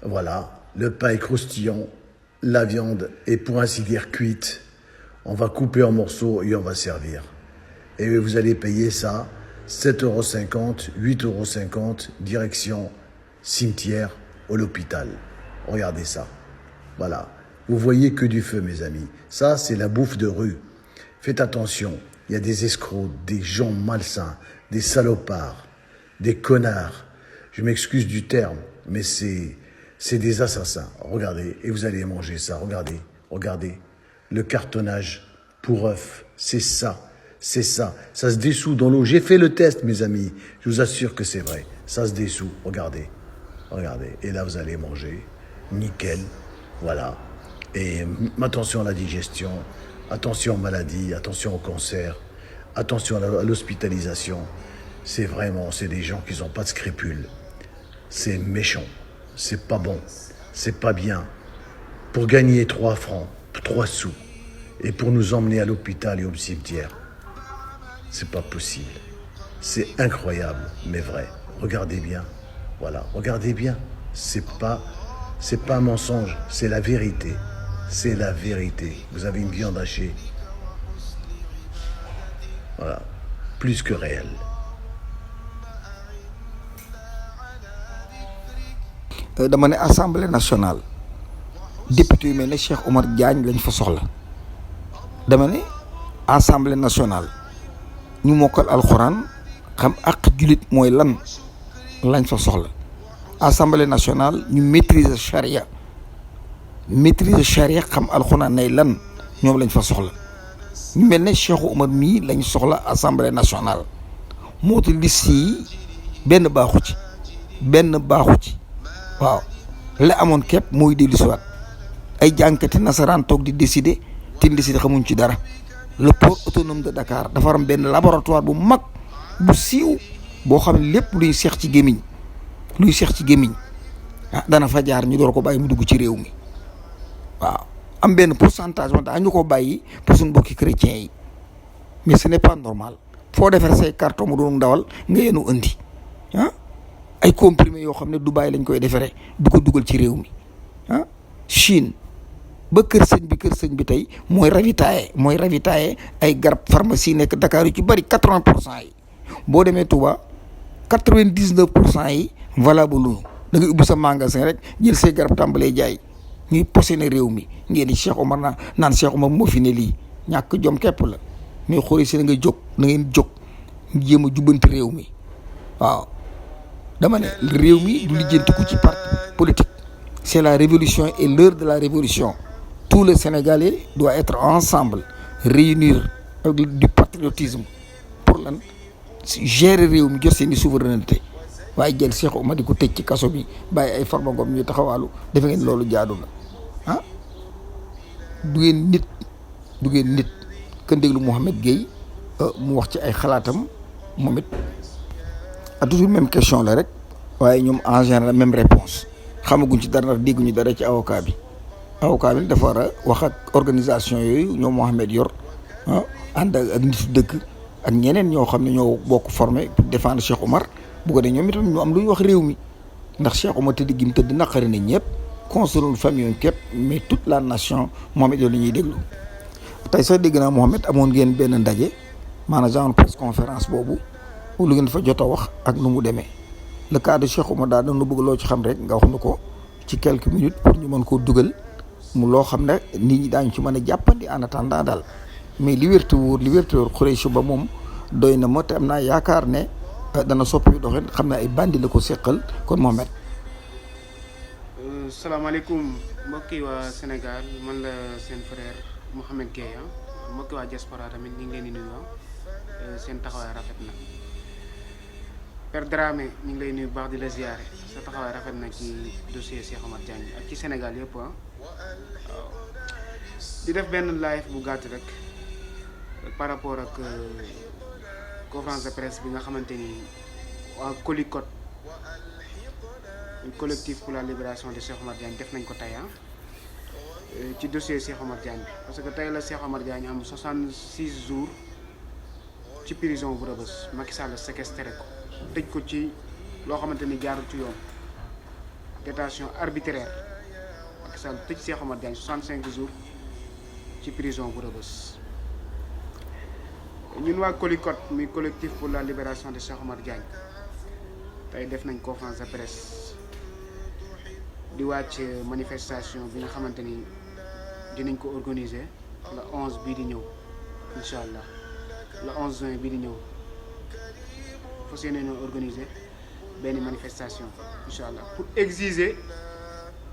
C: Voilà, le pain est croustillant. La viande est pour ainsi dire cuite. On va couper en morceaux et on va servir. Et vous allez payer ça 7,50 €, 8,50 €, direction cimetière ou l'hôpital. Regardez ça. Voilà. Vous voyez que du feu, mes amis. Ça, c'est la bouffe de rue. Faites attention. Il y a des escrocs, des gens malsains, des salopards, des connards. Je m'excuse du terme, mais c'est des assassins. Regardez, et vous allez manger ça. Regardez, regardez. Le cartonnage pour œufs, c'est ça. C'est ça. Ça se dessout dans l'eau. J'ai fait le test, mes amis. Je vous assure que c'est vrai. Ça se dessout. Regardez. Regardez. Et là, vous allez manger. Nickel. Voilà. Et attention à la digestion. Attention aux maladies. Attention au cancer. Attention à l'hospitalisation. C'est des gens qui n'ont pas de scrupules. C'est méchant. C'est pas bon. C'est pas bien. Pour gagner 3 francs, 3 sous, et pour nous emmener à l'hôpital et au cimetière. C'est pas possible. C'est incroyable, mais vrai. Regardez bien. Voilà, regardez bien. C'est pas un mensonge, c'est la vérité. C'est la vérité. Vous avez une viande hachée. Voilà, plus que réel.
B: dama ne assemblée nationale député yu mel ne Cheikh Omar Diagne lañ fa soxla. dama ne assemblée nationale ñu mokkal alxuraan xam ak julit mooy lan lañ fa soxla. assemblée nationale ñu maîtriser charia xam alxuraan nay lan ñoom lañ fa soxla. ñu mel ne Cheikh Omar mii lañ soxla assemblée nationale. moo tax liste yi benn baaxu ci waaw la amoon képp mooy dellusiwaat ay jànkati nasaraan toog di décider te décider xamuñ ci dara. le port autonome de Dakar dafa am benn laboratoire bu mag bu siiw boo xam ne lépp luy seex ci gémmiñ dana fa jaar ñu door ko bàyyi mu dugg ci réew mi waaw am benn pourcentage wante dañu ko bàyyi pour suñu mbokki chrétiens yi mais ce n'est pas normal foo defar say carton mu doon ndawal nga yenu indi ay comprimés yoo xam ne Dubaï lañ koy defaree du ko dugal ci réew mi Chine ba kër sëñ bi tey mooy ravitailler ay garab pharmacie nekk Dakar yu ci bëri 80% yi boo demee Touba 99% yi valable lu da ngay ubbi sa magasin rek jël say garab tàmbalee jaay ñuy posé ne réew mi ngeen di Cheikh Omar naan Cheikh Omar moo fi ne lii ñàkk jom képp la mais xooli si na ngeen jóg jéem a jubbanti réew mi waaw. dama ne réew mi du lijjantiku ci parti politique c'est la révolution et l'heure de la révolution tous les Sénégalais doivent être ensemble réunir avec du patriotisme pour lan gérer réew mi jot seen i souveraineté waaye jël Cheikh Omar di ko tëj ci kaso bi bàyyi ay Farba Ngom ñu taxawaalu defe ngeen loolu jaadu na du ngeen nit kan déglu Mouhamed Gueye mu wax ci ay xalaatam moom it toujours même question la rek waaye ñoom en général même réponse xamaguñ ci dara ndax dégguñu dara ci avocat bi dafa war a wax ak organisation yooyu ñoom Mohamed yor ànd ak nit dëkk ak ñeneen ñoo xam ne ñoo bokk formé pour défendre Cheikh Omar bu ko dee ñoom itam ñu am lu ñu wax réew mi ndax Cheikh Omar tëdd gi mu tëdd naqari na ñëpp concerné famille képp mais toute la nation Mohamed yow la ñuy déglu. tey sax dégg naa Mohamed amoon ngeen benn ndaje maanaam genre presse conférence boobu. lu ngeen fa jot a wax ak nu mu demee le cas de Cheikh Omar daal dañu bëgg loo ci xam rek nga wax nu ko ci quelques minutes pour ñu mën koo dugal mu loo xam ne nit ñi daañu ci mën a jàppandi en attendant daal mais li wér te wóor Khoureychi Ba moom doy na ma te am naa yaakaar ne dana soppi doxin xam ne ay bandi la ko seqal kon Mohamed.
D: salaamaaleykum mbokki waa Sénégal man la seen frère Mouhamed Gueye mbokki waa diaspora tamit ñu ngi leen di nuyu seen taxawaay rafet na. Père Dramé ñu ngi lay nuyu baax di la ziare sa taxawaay rafet na ci dossier Cheikh Omar Diagne ak ci Sénégal yëpp waaw di def benn live bu gàtt rek par rapport ak conférence de presse bi nga xamante ni waa Colicot collectif pour la libération de Cheikh Omar Diagne def nañ ko tey ci dossier Cheikh Omar Diagne bi parce que tey la Cheikh Omar Diagne am 66 jours ci prison bu Rebeuss Macky Sall séquestré ko tëj ko ci loo xamante ni jaarul ci yoon détention arbitraire Macky Sall tëj Cheikh Omar Diagne 65 jours ci prison bu Rebeuss ñun waa Colicot muy collectif pour la libération de Cheikh Omar Diagne tey def nañ conférence de presse di wàcc manifestation bi nga xamante ni dinañ ko organiser le 11 bii di ñëw incha allah le 11 juin bii di ñëw fas yéene ñoo organiser benn manifestation incha allah pour exiger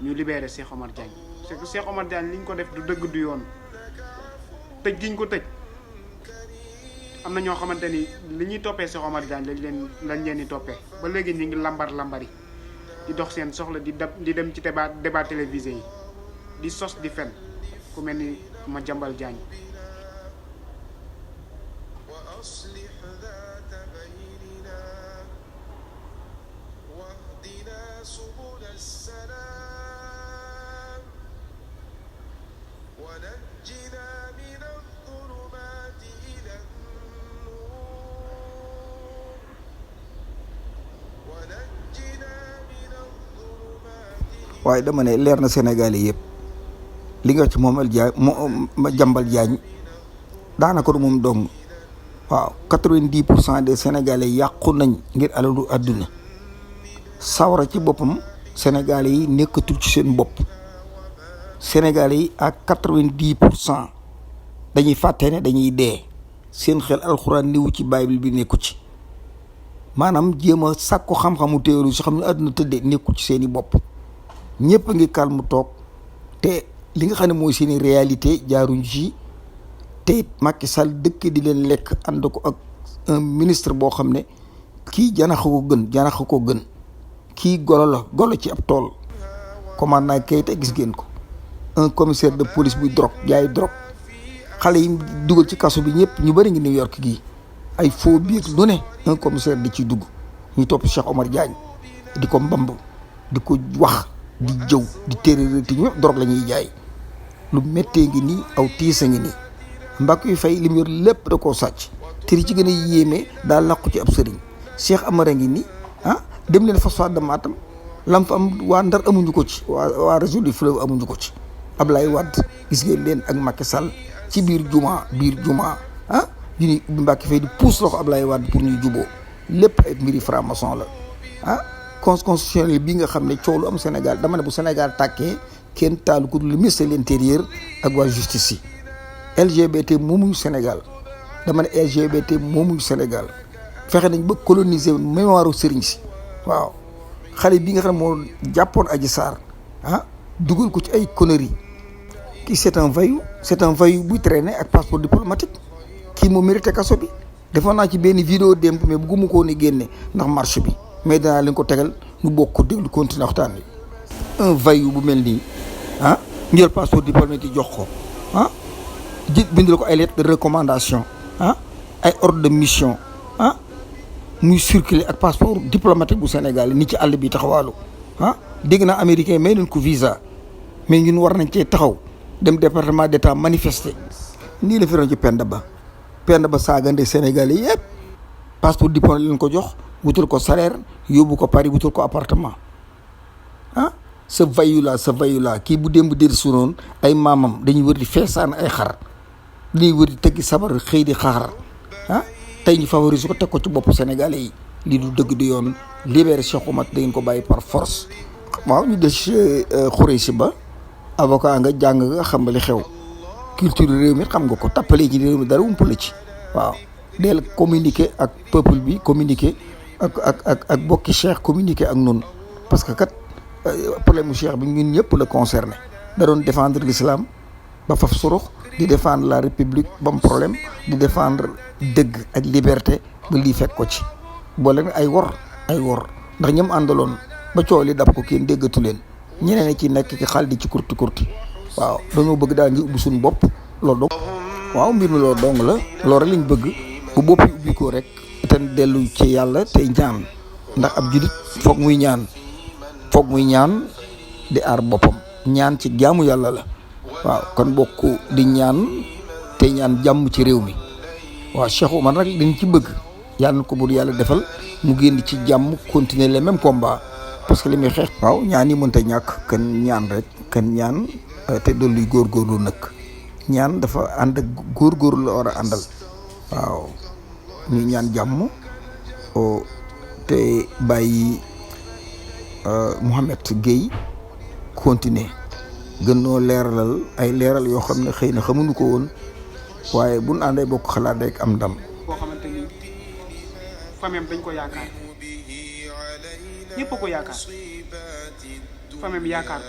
D: ñu libérer Cheikh Omar Diagne c'est que Cheikh Omar Diagne li ñu ko def du dëgg du yoon tëj gi ñu ko tëj am na ñoo xamante ni li ñuy toppee Cheikh Omar Diagne lañ leen di toppee ba léegi ñu ngi lambari di dox seen soxla di dem ci débat télévisé yi di sos di fen ku mel ni Madiambal Diagne
A: وأصلح ذات بيننا واهدنا سبل السلام ونجنا من الظلمات إلى النور ونجنا من الظلمات
B: waaye dama ne leer na Sénégalais yëpp li nga ci Madiambal Diagne daanaka du moom dong waaw 90% des Sénégalais yàqu nañ ngir alalu àdduna sawara ci boppam Sénégalais yi nekkatul ci seen bopp Sénégalais yi ak 90% dañuy fàtte ne dañuy dee seen xel alxuraan niwu ci Bible bi nekku ci maanaam jéem a sàkku xam-xamu théorie si xam ne àdduna tëddee nekku ci seeni bopp ñëpp a ngi calme toog te li nga xam ne mooy seeni réalité jaaruñ ci te it Macky Sall dëkk di leen lekk ànd ko ak un ministre boo xam ne kii janax ko gën kii golo ci ab tool commandant Keïta gis ngeen ko un commissaire de police buy jaay drogue xale yi dugal ci kaso bi ñëpp ñu bëri ngi New York gii ay faux billets lu ne un commissaire di ci dugg ñu topp Cheikh Omar Diagne di ko mbamb di ko wax di jëw di terrorité ñëpp drogue la ñuy jaay lu méttee ngi nii aw tiisa ngi nii mbàkk yu fay li mu yor lépp da koo sàcc te li ci gën a yéeme daal làqu ci ab sëriñ Cheikh Amara ngi nii dem leen phosphate de Matam lam fa am waa Ndar amuñu ko ci waa réseau du fleuve amuñu ko ci Ablaye Wade gis ngeen leen ak Macky Sall ci biir juma ñu ni Mbàkke Fay di puus loxo Ablaye Wade pour ñuy juboo lépp ay mbiri franc-maçon la constitutionnel bi nga xam ne coow lu am Sénégal dama ne bu Sénégal tàkkee kenn taalu ko le ministre de l'intérieur ak waa justice yi LGBT moomuñu Sénégal dama ne LGBT moomuñu Sénégal fexe nañ ba coloniser mémoire sëriñ si waaw xale bi nga xam ne moo jàppoon Adji Sarr dugal ko ci ay conneries kii c'est un voyou buy traîner ak passeport diplomatique kii moo mérité kaso bi defoon naa ci benn vidéo démb mais bugguma koo ni génne ndax marche bi mais danaa leen ko tegal nu bokk ko déglu continuer waxtaan bi un voyou bu mel nii ñu jël passeport diplomatique jox ko bindal ko ay lettre de recommandation ay ordre de mission muy circuler ak passeport diplomatique bu Sénégal ni ci àll bi taxawaalu dégg naa américain may nañ ko visa mais ñun war nañ cee taxaw dem département d'état manifester nii la fi doon ci Penda Ba saagande Sénégalais yëpp passeport diplomatique leen ko jox wutul ko salaire yóbbu ko Paris wutul ko appartement sa vayu la kii bu démb dér sunoon ay maamam dañuy wër di feesaan ay xar dañuy wër di tëggi sabar xëy di xaar tey ñu favoriser ko teg ko ci bopp Sénégalais yi lii du dëgg du yoon libéré Cheikh Oumar da ngeen ko bàyyi par force waaw ñu des Khoureychi Ba avocat nga jàng nga xam nga li xew culture réew mi xam nga ko tappalee ci réew mi dara umpale ci waaw del communiquer ak peuple bi communiquer ak bokki Cheikh communiquer ak noonu parce que kat problème mu Cheikh bi ñun ñëpp la concerné da doon défendre l'islam ba faf surux di défendre la république ba mu problème di défendre dëgg ak liberté ba lii fekk ko ci boole nag ay wor ndax ñoom àndaloon ba coow li dab ko kenn déggatu leen ñeneen ci nekk ci xal di ci kurti waaw dañoo bëgg daal ngi ubbi suñu bopp loolu dong waaw mbir mi loolu dong la loolu rek lañ bëgg bu bopp yi ubbi ko rek te dellu ci yàlla tey ñaan ndax ab julit foog muy ñaan di aar boppam ñaan ci jaamu yàlla la waaw kon bokk di ñaan te ñaan jàmm ci réew mi waaw Cheikh Oumar nag dañ ci bëgg yàlla na ko buur yàlla defal mu génn ci jàmm continuer les mêmes combats parce que li muy xeex waaw ñaan yi mënta ñàkk kan ñaan rek kan ñaan te dolluy góorgóorlu nag ñaan dafa ànd ak góorgóorlu la war a àndal waaw ñu ñaan jàmm te bàyyi Mouhamed Gueye continuer gën noo leeralal ay leeral yoo xam ne xëy na xamuñu ko woon waaye buñ àndee bokk xalaat rek am ndam.
D: boo xamante ni famem dañ ko yaakaar ñëpp a ko yaakaar famem yaakaar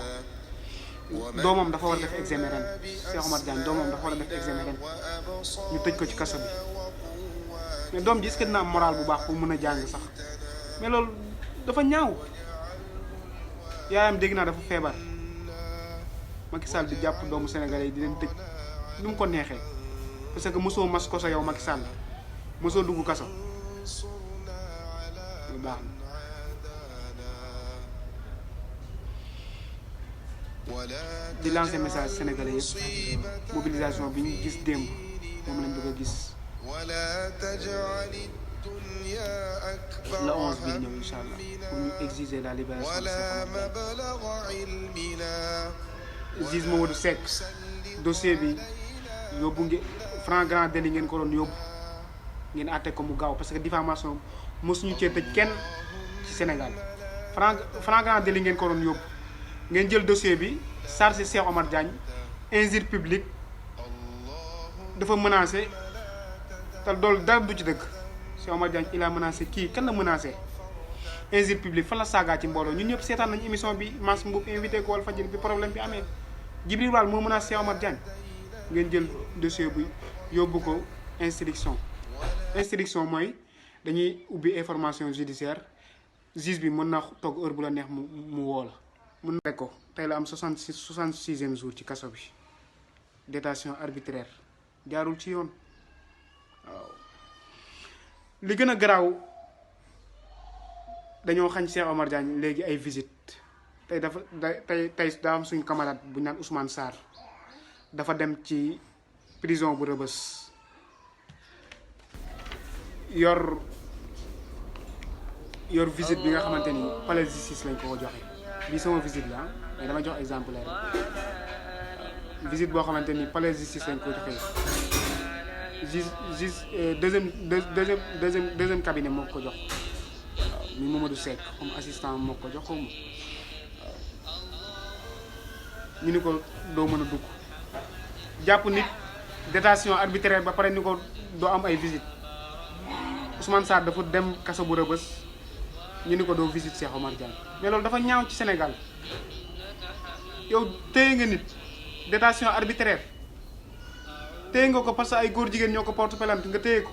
D: ko doomam dafa war a def examen ren Cheikh Omar Diagne doomam dafa war a def examen ren ñu tëj ko ci kaso bi mais doom ji est-ce que dina am moral bu baax pour mën a jàng sax mais loolu dafa ñaaw yaayam dégg naa dafa feebar Macky Sall di jàpp doomu Sénégalais yi di leen tëj nu mu ko neexee parce que mosoo mas koso yow Macky Sall mosoo dugg kaso lu baax na di lancer message sénégalais yëpp mobilisation bi ñu gis démb moom lañ bëgg a gis le 11 bi ñëw incha allah pour ñu exiger la libération de juge Mamadou Seck dossier bi yóbbu ngeen flagrant délit ngeen ko doon yóbbu ngeen àtte ko mu gaaw parce que diffamation mosuñu cee tëj kenn ci Sénégal flagrant délit ngeen ko doon yóbbu ngeen jël dossier bi chargé Cheikh Omar Diagne injure publique dafa menacé te loolu dara du ci dëgg Cheikh Omar Diagne il a menacé kii kan la menacé injure publique fan la saagaa ci mbooloo ñun ñëpp seetaan nañu émission bi Mass Mboup invité ko Walfadjri bi problème bi amee Djibril Wall moo menacé Cheikh Omar Diagne ngeen jël dossier bi yóbbu ko instruction mooy dañuy ubbi information judiciaire juge bi mën na toog heure bu la neex mu woo la mën na ko tey la am 66e jour ci kaso bi détention arbitraire jaarul ci yoon waaw li gën a garaaw dañoo xañ Cheikh Omar Diagne léegi ay visite tey daa am suñu camarade bu ñu naan Ousmane Sarr dafa dem ci prison bu Rebeuss yor visite bi nga xamante ni palais de justice lañ ko joxe bii sama visite la mais dama jox exemplaire visite boo xamante ni palais de justice lañ ko joxe deuxième cabinet moo ko jox waaw mi Mamadou Seck comme assistant moo ko jox xaw ma waaw ñu ni ko doo mën a dugg jàpp nit détention arbitraire ba pare ni ko doo am ay visite Ousmane Sarr dafa dem kaso bu Rebeuss ñu ni ko doo visite Cheikh Omar Diagne mais loolu dafa ñaaw ci Sénégal yow téye nga nit détention arbitraire téye nga ko parce que ay góor jigéen ñoo ko porte plainte nga téye ko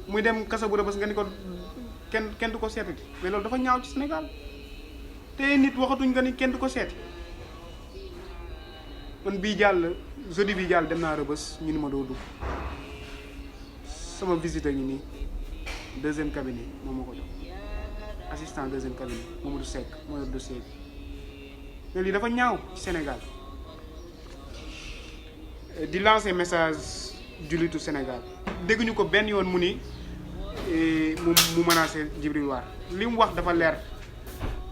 D: muy dem kaso bu Rebeuss nga ni ko kenn du ko seeti mais loolu dafa ñaaw ci Sénégal téye nit waxatuñ nga ni kenn du ko seeti man bii jàll jeudi bii jàll dem naa Rebeuss ñu ni ma doo dugg sama visite ngi nii deuxième cabinet moom ma ko jox assistant deuxième cabinet Mamadou Seck moo yor dossier bi mais lii dafa ñaaw ci Sénégal di lancer message jullitu Sénégal dégguñu ko benn yoon mu ni mu menacé Djibril War li mu wax dafa leer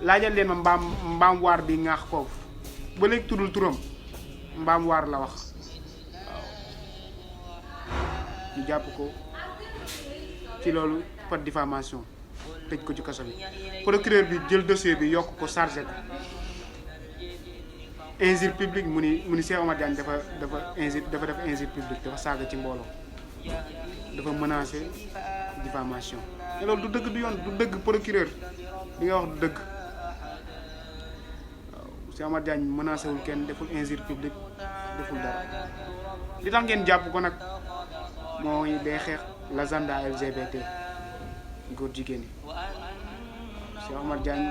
D: laajal leen ma mbaam waar bi ŋaax koofu ba léegi tuddul turam mbaam waar la wax waaw ñu jàpp ko ci loolu par diffamation tëj ko ci kaso bi procureur bi jël dossier bi yokk ko chargé ko injure publique mu ni Cheikh Omar Diagne dafa def injure publique dafa saaga ci mbooloo dafa menacé diffamation te loolu du dëgg du yoon du dëgg procureur li nga wax du dëgg waaw Cheikh Omar Diagne menacé wul kenn deful injure publique deful dara li tax ngeen jàpp ko nag mooy day xeex l'agenda LGBT góor jigéen yi Cheikh Omar Diagne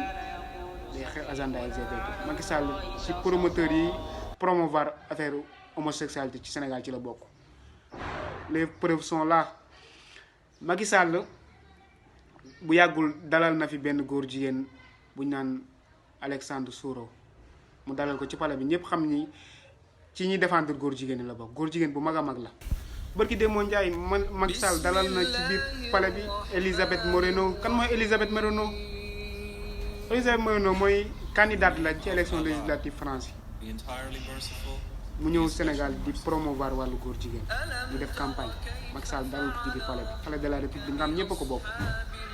D: day xeex agenda LGBT Macky Sall ci promoteur yi promouvoir affaire homosexualité ci Sénégal ci la bokk les preuves sont là Macky Sall bu yàggul dalal na fi benn góor jigéen bu ñu naan Alexandre Souro mu dalal ko ci palais bi ñëpp xam ni ci ñuy défendre góor jigéen la bokk góor jigéen bu mag a mag la bërki Demba Ndiaye Macky Sall dalal na ci biir palais bi Elisabeth Moreno kan mooy Elisabeth Moreno mooy candidate la ci élection législative France yi mu ñëw Sénégal di promouvoir wàllu góor jigéen di def campagne Macky Sall dalal ko ci biir palais bi palais de la République nga xam ñëpp a ko bokk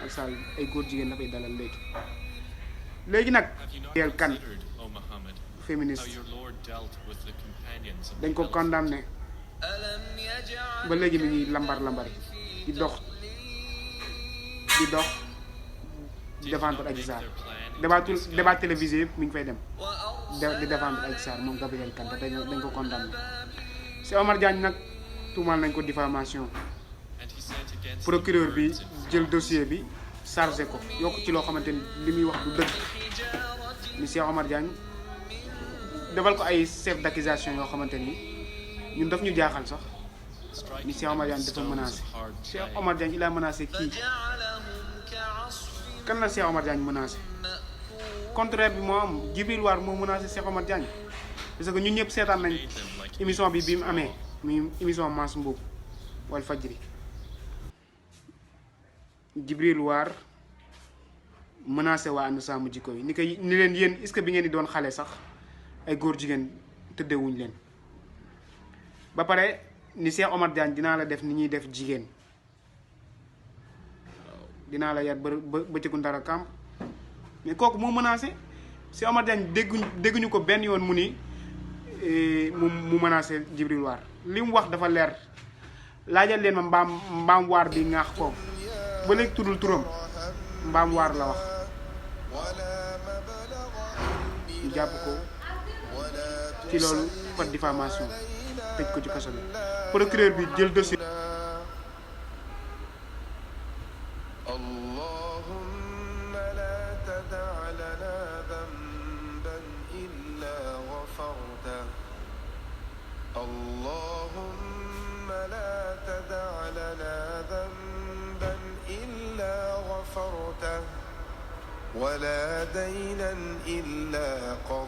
D: Macky Sall ay góor jigéen dafay dalal léegi nag Gabriel Kane féministe dañ ko condamné ba léegi mi ngi lambar di dox di défendre Adji Sarr débat télévisé yëpp mi ngi fay dem di défendre Adji Sarr moom Gabriel Kane dañ ko condamné. Cheikh Omar Diagne nag tuumaal nañ ko diffamation procureur bi jël dossier bi chargé ko yokk ci loo xamante ni li muy wax du dëgg ni Cheikh Omar Diagne defal ko ay chef d'accusation yoo xamante ni ñun daf ñu jaaxal sax ni Cheikh Omar Diagne dafa menacé Cheikh Omar Diagne il a menacé kii kan la Cheikh Omar Diagne menacé contraire bi moo am Djibril War moo menacé Cheikh Omar Diagne parce que ñun ñëpp seetaan nañ émission bi mu amee muy émission Mass Mboup Walfadjri Djibril War menacé waa ànd sàmm jikko yi ni leen yéen est-ce que bi ngeen di doon xale sax ay góor jigéen tëddewuñ leen ba pare ni Cheikh Omar Diagne dinaa la def ni ñuy def jigéen dinaa la yar bëccëgu ndara kamp mais kooku moo menacé Cheikh Omar Diagne dégguñu ko benn yoon mu ni mu menacé Djibril War li mu wax dafa leer laajal leen ma mbaam waar bi ngaax ko ba léegi tuddul turam mbaam waar la wax ñu jàpp ko ci loolu par diffamation tëj ko ci kaso bi procureur bi jël dossier
A: اللهم لا تدع لنا ذنبا إلا غفرته اللهم لا تدع لنا ذنبا إلا غفرته ولا دينا إلا قضيته